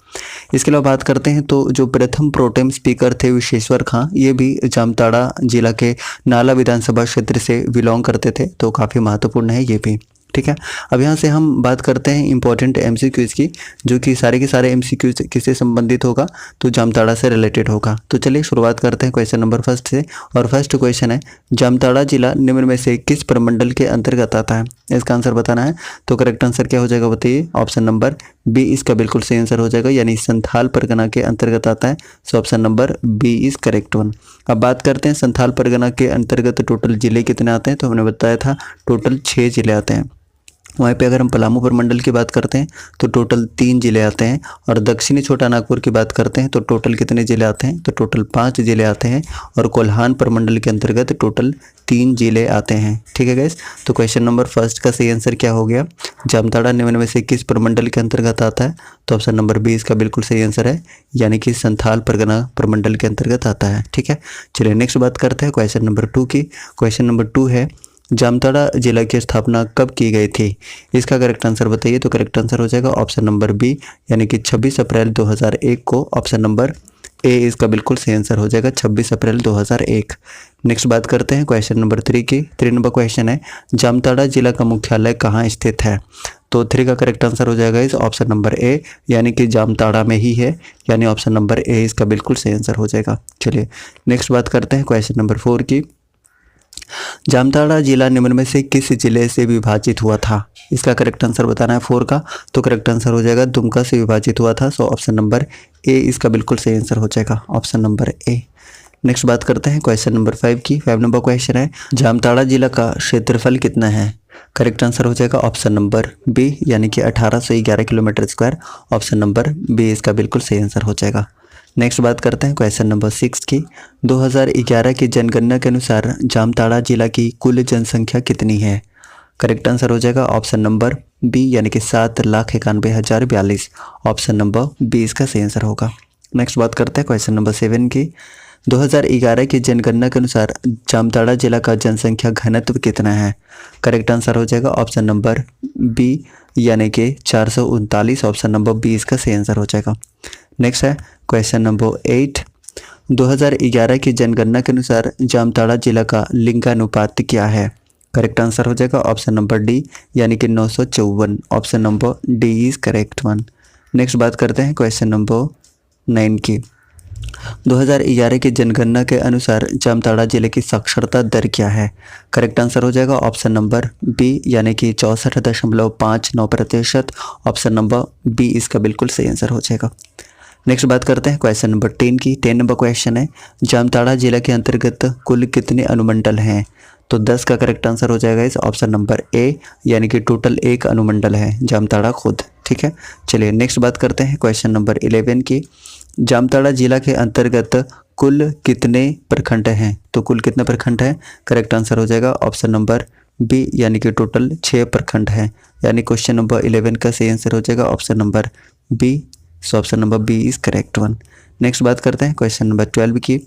इसके अलावा बात करते हैं तो जो प्रथम प्रोटेम स्पीकर थे विश्वेश्वर खां, ये भी जामताड़ा जिला के नाला विधानसभा क्षेत्र से बिलोंग करते थे, तो काफ़ी महत्वपूर्ण है ये भी। ठीक है, अब यहाँ से हम बात करते हैं इंपॉर्टेंट एमसीक्यूज़ की, जो कि सारे के सारे एमसीक्यूज़ किससे संबंधित होगा, तो जामताड़ा से रिलेटेड होगा। तो चलिए शुरुआत करते हैं क्वेश्चन नंबर फर्स्ट से, और फर्स्ट क्वेश्चन है जामताड़ा जिला निम्न में से किस प्रमंडल के अंतर्गत आता है, इसका आंसर बताना है। तो करेक्ट आंसर क्या हो जाएगा बताइए, ऑप्शन नंबर बी इसका बिल्कुल सही आंसर हो जाएगा, यानी संथाल परगना के अंतर्गत आता है। So option number B is correct one. अब बात करते हैं संथाल परगना के अंतर्गत टोटल जिले कितने आते हैं, तो हमने बताया था टोटल 6 जिले आते हैं। वहीं पे अगर हम पलामू प्रमंडल की बात करते हैं तो टोटल 3 जिले आते हैं, और दक्षिणी छोटा नागपुर की बात करते हैं तो टोटल कितने जिले आते हैं, तो टोटल 5 जिले आते हैं, और कोल्हान प्रमंडल के अंतर्गत टोटल 3 जिले आते हैं। ठीक है गाइस, तो क्वेश्चन नंबर फर्स्ट का सही आंसर क्या हो गया, जामताड़ा निम्न में से किस प्रमंडल के अंतर्गत आता है, तो ऑप्शन नंबर बी इसका बिल्कुल सही आंसर है, यानी कि संथाल परगना प्रमंडल के अंतर्गत आता है। ठीक है, चलिए नेक्स्ट बात करते हैं क्वेश्चन नंबर 2 की। क्वेश्चन नंबर 2 है जामताड़ा जिला की स्थापना कब की गई थी, इसका करेक्ट आंसर बताइए। तो करेक्ट आंसर हो जाएगा ऑप्शन नंबर बी, यानी कि 26 अप्रैल 2001 को। ऑप्शन नंबर ए इसका बिल्कुल सही आंसर हो जाएगा, 26 अप्रैल 2001। नेक्स्ट बात करते हैं क्वेश्चन नंबर 3 की। 3 नंबर क्वेश्चन है जामताड़ा जिला का मुख्यालय कहाँ स्थित है, तो 3 का करेक्ट आंसर हो जाएगा इस ऑप्शन नंबर ए, यानी कि जामताड़ा में ही है, यानी ऑप्शन नंबर ए इसका बिल्कुल सही आंसर हो जाएगा। चलिए नेक्स्ट बात करते हैं क्वेश्चन नंबर 4 की। जामताड़ा जिला निम्न में से किस जिले से विभाजित हुआ था, इसका करेक्ट आंसर बताना है 4 का। तो करेक्ट आंसर हो जाएगा दुमका से विभाजित हुआ था। सो ऑप्शन नंबर ए इसका बिल्कुल सही आंसर हो जाएगा, ऑप्शन नंबर ए। नेक्स्ट बात करते हैं क्वेश्चन नंबर 5 की। 5 नंबर क्वेश्चन है जामताड़ा जिला का क्षेत्रफल कितना है, करेक्ट आंसर हो जाएगा ऑप्शन नंबर बी, यानी कि 1811 kilometre square. Option number B इसका बिल्कुल सही आंसर हो जाएगा। नेक्स्ट बात करते हैं क्वेश्चन नंबर 6 की। 2011 की जनगणना के अनुसार जामताड़ा जिला की कुल जनसंख्या कितनी है, करेक्ट आंसर हो जाएगा ऑप्शन नंबर बी, यानी कि 7,91,042। ऑप्शन नंबर बी इसका सही आंसर होगा। नेक्स्ट बात करते हैं क्वेश्चन नंबर 7 की। 2011 की जनगणना के अनुसार जामताड़ा जिला का जनसंख्या घनत्व कितना है, करेक्ट आंसर हो जाएगा ऑप्शन नंबर बी, यानी कि 439। ऑप्शन नंबर बी इसका सही आंसर हो जाएगा। नेक्स्ट है क्वेश्चन नंबर 8। 2011 की जनगणना के अनुसार जामताड़ा जिला का लिंगानुपात क्या है, करेक्ट आंसर हो जाएगा ऑप्शन नंबर डी, यानी कि 954। Option number D is correct one. Next बात करते हैं क्वेश्चन नंबर 9 की। 2011 की जनगणना के अनुसार जामताड़ा जिले की साक्षरता दर क्या है, करेक्ट आंसर हो जाएगा ऑप्शन नंबर बी, यानी कि 64.59%। ऑप्शन नंबर बी इसका बिल्कुल सही आंसर हो जाएगा। नेक्स्ट बात करते हैं क्वेश्चन नंबर 10 की। 10 नंबर क्वेश्चन है जामताड़ा जिला के अंतर्गत कुल कितने अनुमंडल हैं, तो 10 का करेक्ट आंसर हो जाएगा इस ऑप्शन नंबर ए, यानी कि टोटल 1 अनुमंडल है जामताड़ा खुद। ठीक है, चलिए नेक्स्ट बात करते हैं क्वेश्चन नंबर 11 की। जामताड़ा जिला के अंतर्गत कुल कितने प्रखंड हैं, तो कुल कितने प्रखंड हैं, करेक्ट आंसर हो जाएगा ऑप्शन नंबर बी, यानी कि टोटल 6 प्रखंड हैं, यानी क्वेश्चन नंबर 11 का सही आंसर हो जाएगा option number B. So option number B is correct one. Next बात करते हैं क्वेश्चन नंबर 12 की।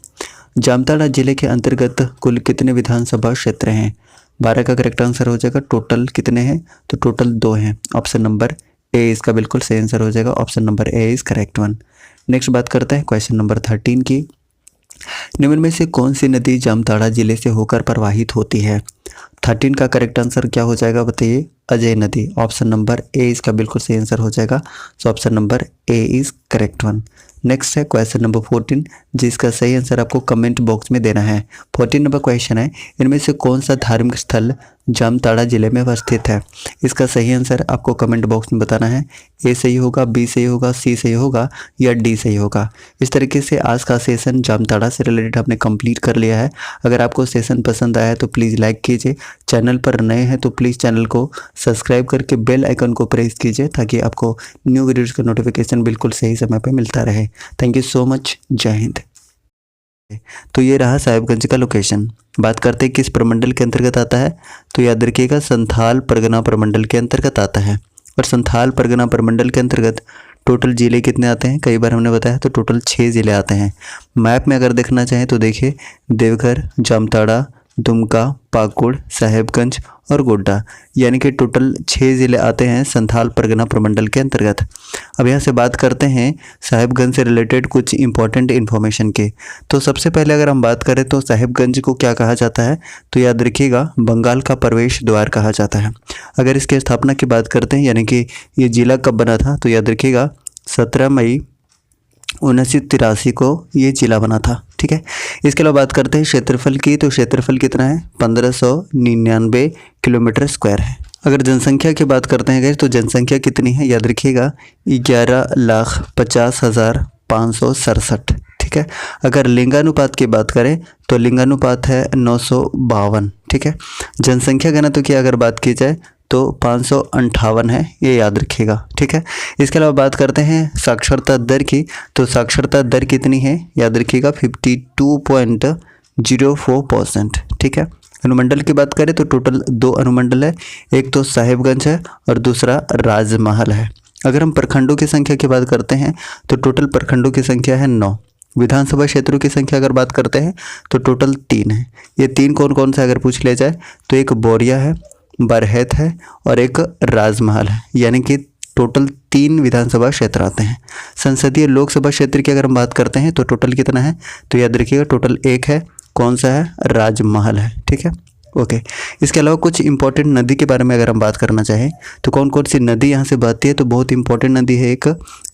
जामताड़ा जिले के अंतर्गत कुल कितने विधानसभा क्षेत्र हैं? 12 का करेक्ट आंसर हो जाएगा। टोटल कितने हैं? तो टोटल 2 हैं। ऑप्शन नंबर ए इसका बिल्कुल सही आंसर हो जाएगा। Option number A is correct one. Next बात करते हैं क्वेश्चन नंबर 13 की। निम्न में से कौन सी नदी जामताड़ा जिले से होकर प्रवाहित होती है? 13 का करेक्ट आंसर क्या हो जाएगा बताइए? अजय नदी। ऑप्शन नंबर ए इसका बिल्कुल सही आंसर हो जाएगा। सो option number A is correct one. Next है क्वेश्चन नंबर 14, जिसका सही आंसर आपको कमेंट बॉक्स में देना है। 14 नंबर क्वेश्चन है, इनमें से कौन सा धार्मिक स्थल जामताड़ा जिले में अवस्थित है? इसका सही आंसर आपको कमेंट बॉक्स में बताना है। ए सही होगा, बी सही होगा, सी सही होगा या डी सही होगा। इस तरीके से आज का सेशन जामताड़ा से रिलेटेड आपने कंप्लीट कर लिया है। अगर आपको सेशन पसंद आया है तो प्लीज़ लाइक कीजिए। चैनल पर नए हैं तो प्लीज़ चैनल को सब्सक्राइब करके बेल आइकन को प्रेस कीजिए ताकि आपको न्यू वीडियोज़ का नोटिफिकेशन बिल्कुल सही समय पर मिलता रहे। Thank you so much. जय हिंद। तो ये रहा साहिबगंज का लोकेशन। बात करते हैं किस प्रमंडल के अंतर्गत आता है, तो याद रखिएगा संथाल परगना प्रमंडल के अंतर्गत आता है। और संथाल परगना प्रमंडल के अंतर्गत टोटल जिले कितने आते हैं? कई बार हमने बताया तो टोटल 6 जिले आते हैं। मैप में अगर देखना चाहें तो देखिए देवघर, जामताड़ा, दुमका, पाकुड़, साहेबगंज और गोड्डा, यानी कि टोटल 6 ज़िले आते हैं संथाल परगना प्रमंडल के अंतर्गत। अब यहाँ से बात करते हैं साहेबगंज से रिलेटेड कुछ इंपॉर्टेंट इन्फॉर्मेशन के। तो सबसे पहले अगर हम बात करें तो साहेबगंज को क्या कहा जाता है, तो याद रखिएगा बंगाल का प्रवेश द्वार कहा जाता है। अगर इसकी स्थापना की बात करते हैं, यानी कि ये जिला कब बना था, तो याद रखिएगा 17 मई 1983 को ये जिला बना था। ठीक है। इसके अलावा बात करते हैं क्षेत्रफल की, तो क्षेत्रफल कितना है? 1599 किलोमीटर स्क्वायर है। अगर जनसंख्या की बात करते हैं तो जनसंख्या कितनी है? याद रखिएगा 11,50,567। ठीक है। अगर लिंगानुपात की बात करें तो लिंगानुपात है 952। ठीक है। जनसंख्या घनत्व की अगर बात की जाए तो 558 है, ये याद रखिएगा। ठीक है। इसके अलावा बात करते हैं साक्षरता दर की, तो साक्षरता दर कितनी है? याद रखिएगा 52.04%। ठीक है। अनुमंडल की बात करें तो टोटल 2 अनुमंडल है, एक तो साहिबगंज है और दूसरा राजमहल है। अगर हम प्रखंडों की संख्या की बात करते हैं तो टोटल प्रखंडों की संख्या है 9। विधानसभा क्षेत्रों की संख्या अगर बात करते हैं तो टोटल 3 है। ये 3 कौन कौन सा अगर पूछ लिया जाए तो एक बोरिया है, बरहेत है और एक राजमहल है, यानी कि टोटल 3 विधानसभा क्षेत्र आते हैं। संसदीय लोकसभा क्षेत्र की अगर हम बात करते हैं तो टोटल कितना है, तो याद रखिएगा टोटल 1 है। कौन सा है? राजमहल है। ठीक है। ओके। इसके अलावा कुछ इंपॉर्टेंट नदी के बारे में अगर हम बात करना चाहें तो कौन कौन सी नदी यहाँ से बहती है, तो बहुत इंपॉर्टेंट नदी है एक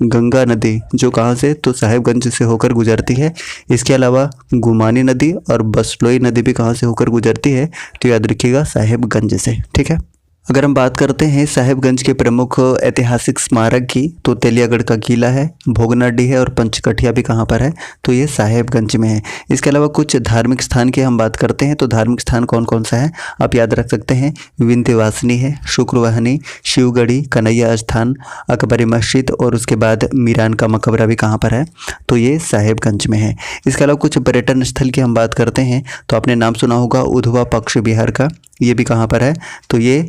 गंगा नदी, जो कहाँ से, तो साहेबगंज से होकर गुजरती है। इसके अलावा गुमानी नदी और बसलोई नदी भी कहाँ से होकर गुजरती है, तो याद रखिएगा साहेबगंज से। ठीक है। अगर हम बात करते हैं साहेबगंज के प्रमुख ऐतिहासिक स्मारक की, तो तेलियागढ़ का किला है, भोगनाडीह है और पंचकठिया भी कहाँ पर है, तो ये साहेबगंज में है। इसके अलावा कुछ धार्मिक स्थान की हम बात करते हैं तो धार्मिक स्थान कौन कौन सा है आप याद रख सकते हैं। विंध्यवासिनी है, शुक्रवाहिनी, शिवगढ़ी, कन्हैया स्थान, अकबरी मस्जिद और उसके बाद मीरान का मकबरा भी कहाँ पर है, तो ये साहेबगंज में है। इसके अलावा कुछ पर्यटन स्थल की हम बात करते हैं तो आपने नाम सुना होगा उधवा पक्ष विहार का, ये भी कहाँ पर है, तो ये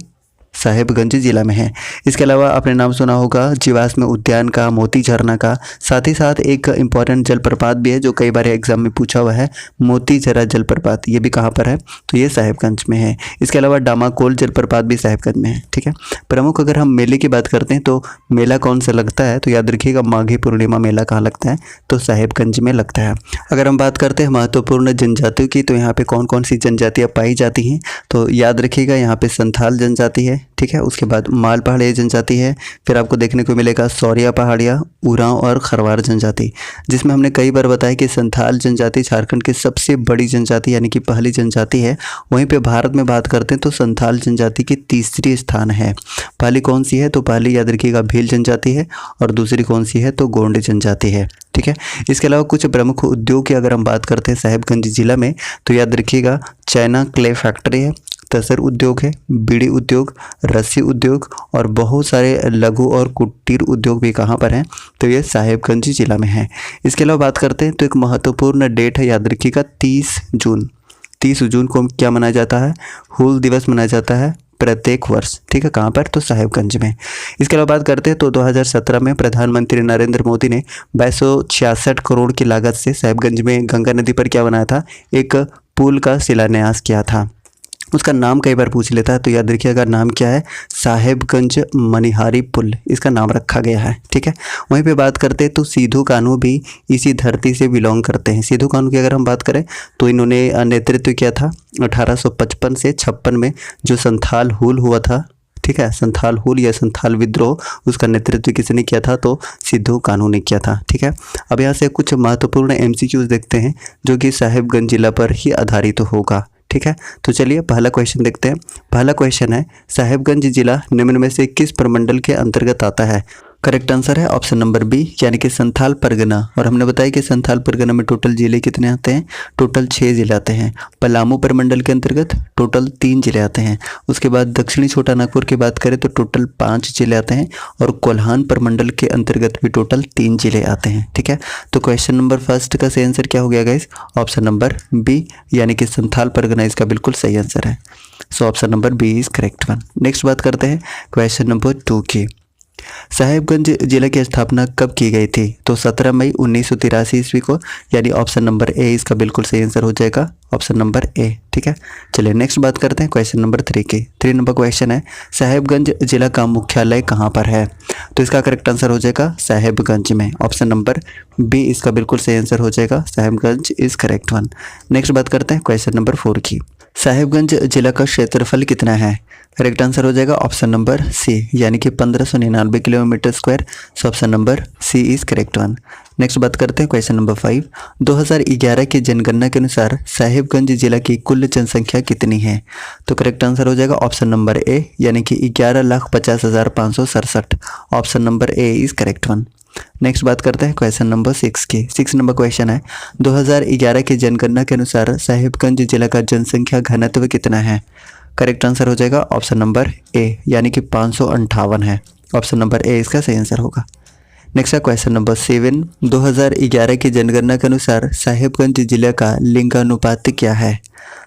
साहेबगंज जिला में है। इसके अलावा आपने नाम सुना होगा जीवाश्म उद्यान का, मोती झरना का। साथ ही साथ एक इम्पॉर्टेंट जलप्रपात भी है जो कई बार एग्जाम में पूछा हुआ है, मोती झरा जलप्रपात, ये भी कहाँ पर है, तो ये साहेबगंज में है। इसके अलावा डामाकोल जलप्रपात भी साहेबगंज में है। ठीक है। प्रमुख अगर हम मेले की बात करते हैं तो मेला कौन सा लगता है, तो याद रखिएगा माघी पूर्णिमा मेला कहाँ लगता है, तो साहेबगंज में लगता है। अगर हम बात करते हैं महत्वपूर्ण जनजातियों की, तो यहाँ पे कौन कौन सी जनजातियाँ पाई जाती हैं, तो याद रखिएगा यहाँ पे संथाल जनजाति है। ठीक है। उसके बाद माल पहाड़िया जनजाति है, फिर आपको देखने को मिलेगा सौरिया पहाड़िया, उरांव और खरवार जनजाति, जिसमें हमने कई बार बताया कि संथाल जनजाति झारखंड की सबसे बड़ी जनजाति यानी कि पहली जनजाति है। वहीं पे भारत में बात करते हैं तो संथाल जनजाति की तीसरी स्थान है। पहली कौन सी है, तो पहली याद रखिएगा भील जनजाति है और दूसरी कौन सी है, तो गोंड जनजाति है। ठीक है। इसके अलावा कुछ प्रमुख उद्योग की अगर हम बात करते हैं साहेबगंज जिला में, तो याद रखिएगा चाइना क्ले फैक्ट्री है, तसर उद्योग है, बीड़ी उद्योग, रस्सी उद्योग और बहुत सारे लघु और कुटीर उद्योग भी कहाँ पर हैं, तो ये साहेबगंज जिला में है। इसके अलावा बात करते हैं तो एक महत्वपूर्ण डेट है, याद रखिएगा 30 जून। 30 जून को क्या मनाया जाता है, हूल दिवस मनाया जाता है। प्रत्येक वर्ष, ठीक है। कहाँ पर? तो साहेबगंज में। इसके अलावा बात करते हैं तो 2017 में प्रधानमंत्री नरेंद्र मोदी ने 2266 करोड़ की लागत से साहेबगंज में गंगा नदी पर क्या बनाया था? एक पुल का शिलान्यास किया था। उसका नाम कई बार पूछ लेता है, तो याद रखिएगा नाम क्या है? साहेबगंज मनिहारी पुल इसका नाम रखा गया है, ठीक है। वहीं पे बात करते हैं तो सिद्धू कान्हू भी इसी धरती से बिलोंग करते हैं। सिद्धू कान्हू की अगर हम बात करें तो इन्होंने नेतृत्व किया था 1855 से 56 में जो संथाल हुल हुआ था, ठीक है। संथाल हुल या संथाल विद्रोह, उसका नेतृत्व किसने किया था? तो सिद्धू कान्हू ने किया था, ठीक है। अब यहाँ से कुछ महत्वपूर्ण MCQs देखते हैं जो कि साहेबगंज जिला पर ही आधारित होगा, ठीक है। तो चलिए पहला क्वेश्चन देखते हैं। पहला क्वेश्चन है साहेबगंज जिला निम्न में से किस प्रमंडल के अंतर्गत आता है? करेक्ट आंसर है ऑप्शन नंबर बी, यानी कि संथाल परगना। और हमने बताया कि संथाल परगना में टोटल जिले कितने आते हैं? टोटल 6 जिले आते हैं। पलामू प्रमंडल के अंतर्गत टोटल 3 जिले आते हैं। उसके बाद दक्षिणी छोटा नागपुर की बात करें तो टोटल 5 जिले आते हैं और कोल्हान प्रमंडल के अंतर्गत भी टोटल 3 जिले आते हैं, ठीक है। तो क्वेश्चन नंबर फर्स्ट का सही आंसर क्या हो गया गाइस? ऑप्शन नंबर बी, यानी कि संथाल परगना इसका बिल्कुल सही आंसर है। So option number B is correct one. Next बात करते हैं क्वेश्चन नंबर 2 की। साहेबगंज जिले की स्थापना कब की गई थी? तो 17 मई 1983 ईस्वी को, यानी ऑप्शन नंबर ए इसका बिल्कुल सही आंसर हो जाएगा, ऑप्शन नंबर ए, ठीक है। चलिए नेक्स्ट बात करते हैं क्वेश्चन नंबर 3 की। 3 नंबर क्वेश्चन है साहेबगंज जिला का मुख्यालय कहाँ पर है? तो इसका करेक्ट आंसर हो जाएगा साहेबगंज में, ऑप्शन नंबर बी इसका बिल्कुल सही आंसर हो जाएगा, Sahebganj is correct one. Next बात करते हैं क्वेश्चन नंबर 4 की। साहेबगंज जिला का क्षेत्रफल कितना है? करेक्ट आंसर हो जाएगा ऑप्शन नंबर सी, यानी कि 1599 kilometre square. So option number C is correct one. Next बात करते हैं क्वेश्चन नंबर 5। 2011 की जनगणना के अनुसार साहेबगंज जिला की कुल जनसंख्या कितनी है? तो करेक्ट आंसर हो जाएगा ऑप्शन नंबर ए, यानी कि 11,50,567। Option number A is correct one. Next बात करते हैं क्वेश्चन नंबर 6 की। 6 नंबर क्वेश्चन है 2011 की जनगणना के अनुसार साहेबगंज जिला का जनसंख्या घनत्व कितना है? करेक्ट आंसर हो जाएगा ऑप्शन नंबर ए, यानी कि 558 है, ऑप्शन नंबर ए इसका सही आंसर होगा। नेक्स्ट है क्वेश्चन नंबर 7। 2011 की जनगणना के अनुसार साहेबगंज जिले का लिंगानुपात क्या है?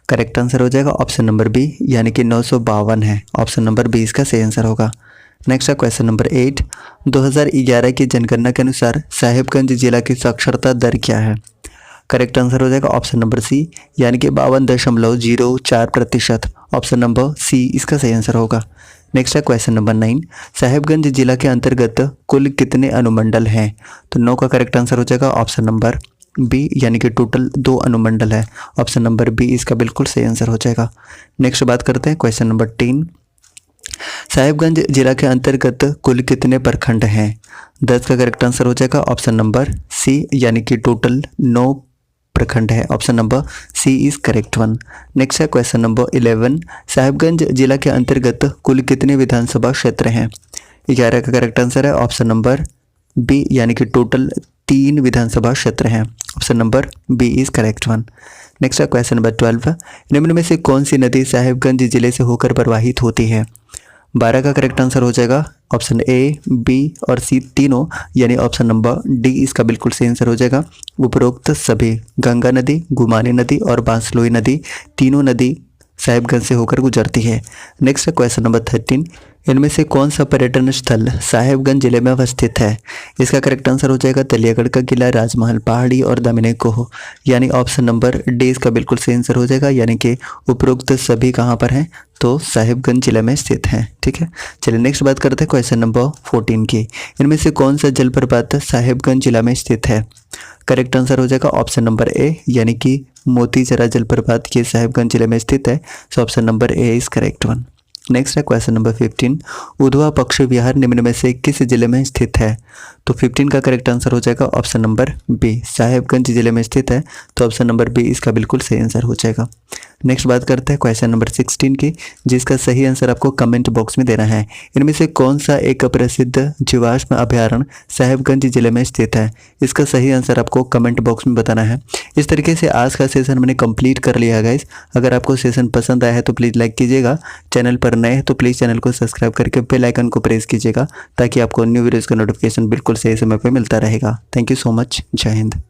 करेक्ट आंसर हो जाएगा ऑप्शन नंबर बी, यानी कि 952 है, ऑप्शन नंबर बी इसका सही आंसर होगा। नेक्स्ट है क्वेश्चन नंबर 8। 2011 की जनगणना के अनुसार साहेबगंज जिला की साक्षरता दर क्या है? करेक्ट आंसर हो जाएगा ऑप्शन नंबर सी, यानी कि 52.04%, ऑप्शन नंबर सी इसका सही आंसर होगा। नेक्स्ट है क्वेश्चन नंबर 9। साहेबगंज जिला के अंतर्गत कुल कितने अनुमंडल हैं? तो 9 का करेक्ट आंसर हो जाएगा ऑप्शन नंबर बी, यानी कि टोटल 2 अनुमंडल है, ऑप्शन नंबर बी इसका बिल्कुल सही आंसर हो जाएगा। नेक्स्ट बात करते हैं क्वेश्चन नंबर 10। साहेबगंज जिला के अंतर्गत कुल कितने प्रखंड हैं? 10 का करेक्ट आंसर हो जाएगा ऑप्शन नंबर सी, यानी कि टोटल 9 प्रखंड है, option number C is correct one. Next है क्वेश्चन नंबर 11। साहेबगंज जिला के अंतर्गत कुल कितने विधानसभा क्षेत्र हैं? 11 का करेक्ट आंसर है ऑप्शन नंबर बी, यानी कि टोटल 3 विधानसभा क्षेत्र हैं, option number B is correct one. Next है क्वेश्चन नंबर 12। निम्न में से कौन सी नदी साहेबगंज जिले से होकर प्रवाहित होती है? 12 का करेक्ट आंसर हो जाएगा ऑप्शन ए, बी और सी तीनों, यानी ऑप्शन नंबर डी इसका बिल्कुल सही आंसर हो जाएगा। उपरोक्त सभी गंगा नदी, गुमानी नदी और बांसलोई नदी, तीनों नदी साहेबगंज से होकर गुजरती है। नेक्स्ट है क्वेश्चन नंबर 13। इनमें से कौन सा पर्यटन स्थल साहेबगंज जिले में अवस्थित है? इसका करेक्ट आंसर हो जाएगा तलियागढ़ का किला, राजमहल पहाड़ी और दामिनी कोह, यानी ऑप्शन नंबर डी इसका बिल्कुल सही आंसर हो जाएगा, यानी कि उपरोक्त सभी कहाँ पर हैं? तो साहेबगंज जिले में स्थित हैं, ठीक है। चलिए नेक्स्ट बात करते हैं क्वेश्चन नंबर 14 की। इनमें से कौन सा जलप्रपात साहेबगंज जिला में स्थित है? करेक्ट आंसर हो जाएगा ऑप्शन नंबर ए, यानी कि मोतीचरा जलप्रपात ये साहेबगंज जिले में स्थित है, so option number A is correct one. Next है क्वेश्चन नंबर 15। उधवा पक्षी विहार निम्न में से किस जिले में स्थित है? तो 15 का करेक्ट आंसर हो जाएगा ऑप्शन नंबर बी, साहेबगंज जिले में स्थित है, तो ऑप्शन नंबर बी इसका बिल्कुल सही आंसर हो जाएगा। नेक्स्ट बात करते हैं क्वेश्चन नंबर 16 की, जिसका सही आंसर आपको कमेंट बॉक्स में देना है। इनमें से कौन सा एक प्रसिद्ध जीवाश्म अभ्यारण्य साहेबगंज जिले में स्थित है? इसका सही आंसर आपको कमेंट बॉक्स में बताना है। इस तरीके से आज का सेशन मैंने कंप्लीट कर लिया गाइस। अगर आपको सेशन पसंद आया है तो प्लीज़ लाइक कीजिएगा, चैनल पर नए हैं तो प्लीज़ चैनल को सब्सक्राइब करके बेल आइकन को प्रेस कीजिएगा, ताकि आपको न्यू वीडियोज़ का नोटिफिकेशन बिल्कुल सही समय पर मिलता रहेगा। Thank you so much. जय हिंद।